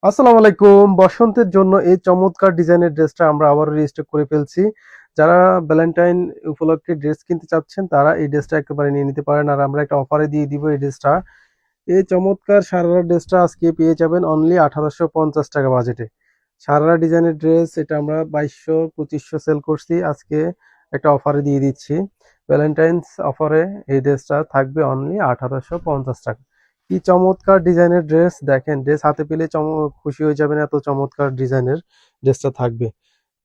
আসসালামু আলাইকুম। বসন্তের জন্য এই চমৎকার ডিজাইনের ড্রেসটা আমরা আবারও রিস্টক করে ফেলছি। যারা ভ্যালেন্টাইন উপলক্ষে ড্রেস কিনতে চাচ্ছেন তারা এই ড্রেসটা একেবারে নিয়ে নিতে পারেন, আর আমরা একটা অফারে দিয়ে দিব এই ড্রেসটা। এই চমৎকার সারারা ড্রেসটা আজকে পেয়ে যাবেন অনলি 1850 টাকা বাজেটে। সারারা ডিজাইনের ড্রেস এটা আমরা 2200 2500 সেল করছি, আজকে একটা অফারে দিয়ে দিচ্ছি। ভ্যালেন্টাইন্স অফারে এই ড্রেসটা থাকবে অনলি 1850 টাকা। কি চমৎকার ডিজাইনের ড্রেস, দেখেন ড্রেস হাতে পেলে খুশি হয়ে যাবেন, এত চমৎকার ডিজাইনের ড্রেসটা থাকবে।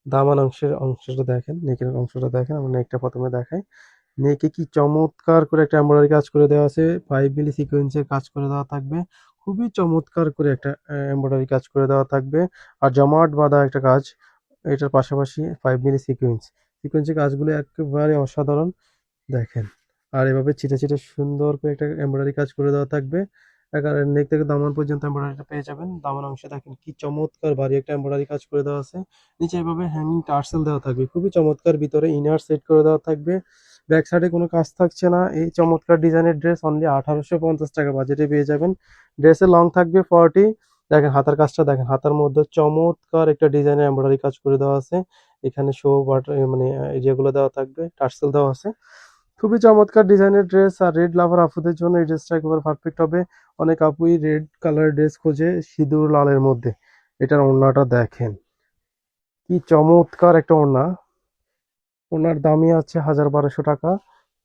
দামান অংশটা দেখেন, নেকের অংশটা দেখেন, আমরা নেকটা প্রথমে দেখাই। নেকে কি চমৎকার করে একটা এমব্রয়ডারি কাজ করে দেওয়া আছে, 5 মিলি সিকোয়েন্সের কাজ করে দেওয়া থাকবে। খুবই চমৎকার করে একটা এমব্রয়ডারি কাজ করে দেওয়া থাকবে, আর জমাট বাঁধা একটা কাজ। এটার পাশাপাশি 5 মিলি সিকোয়েন্সের কাজগুলো একেবারে অসাধারণ, দেখেন। আর এভাবে ছিটে ছিটে সুন্দর করে একটা এমব্রয়ডারি কাজ করে দেওয়া থাকবে। একেবারে নেক থেকে দামান পর্যন্ত এমব্রয়ডারিটা পেয়ে যাবেন। দামান অংশে দেখেন কি চমৎকার ভারী একটা এমব্রয়ডারি কাজ করে দেওয়া আছে। নিচে এভাবে হ্যাঙ্গিং টার্সেল দেওয়া থাকবে, খুবই চমৎকার। ভিতরে ইনার সেট করে দেওয়া থাকবে, ব্যাক সাইডে কোনো কাজ থাকছে না। এই চমৎকার ডিজাইনের ড্রেস অনলি 1850 টাকা বাজেটে পেয়ে যাবেন। ড্রেসের লং থাকবে 40। দেখেন হাতার কাজটা দেখেন, হাতার মধ্যে চমৎকার একটা ডিজাইনের এমব্রয়ডারি কাজ করে দেওয়া আছে। এখানে শো বাটন মানে যেগুলো দেওয়া থাকবে, টার্সেল দেওয়া আছে। খুবই চমৎকার ডিজাইনের ড্রেস, আর রেড লাভার আপুদের জন্য এই ড্রেসটা একেবারে পারফেক্ট হবে। অনেক আপুই রেড কালারের ড্রেস খোঁজে সিঁদুর লালের মধ্যে। এটার ওড়নাটা দেখেন, কি চমৎকার একটা ওড়না। ওনার দামই আছে 1200 টাকা।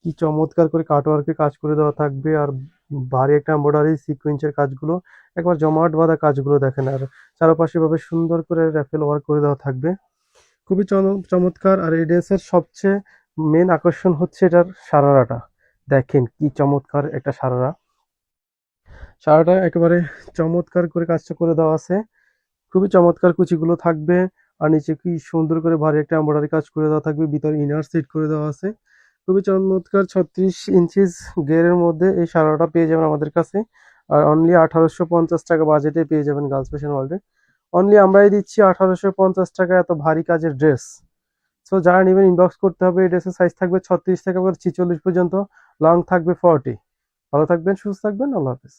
কি চমৎকার করে কাটওয়ার্কের কাজ করে দেওয়া থাকবে, আর ভারী একটা এমব্রয়ডারি সিকোয়েন্সের কাজগুলো, একবার জমাট বাঁধা কাজগুলো দেখেন। আর চারপাশে ভাবে সুন্দর করে র্যাফেল ওয়ার্ক করে দেওয়া থাকবে, খুবই চমৎকার। আর এই ড্রেসের সবচেয়ে মেন আকর্ষণ হচ্ছে এটার সারারাটা, দেখেন কি চমৎকার একটা সারারা। সারাটা একেবারে চমৎকার করে কাজটা করে দেওয়া আছে, খুবই চমৎকার। কুচিগুলো থাকবে, আর নিচে কি সুন্দর করে ভারী একটা এমব্রয়ডারি কাজ করে দেওয়া থাকবে, ভিতরে ইনার সেট করে দেওয়া আছে। খুবই চমৎকার। 36 ইঞ্চিস গেরের মধ্যে এই সারাটা পেয়ে যাবেন আমাদের কাছে, আর অনলি 1850 টাকা বাজেটে পেয়ে যাবেন গার্লস ফ্যাশন ওয়ার্ল্ডে। অনলি আমরাই দিচ্ছি 1850 টাকা এত ভারী কাজের ড্রেস। সো যারা নেবেন ইনবক্স করতে হবে। এই ড্রেসের সাইজ থাকবে 36 থেকে 46 পর্যন্ত, লং থাকবে 40। ভালো থাকবেন, সুস্থ থাকবেন, আল্লাহ হাফেজ।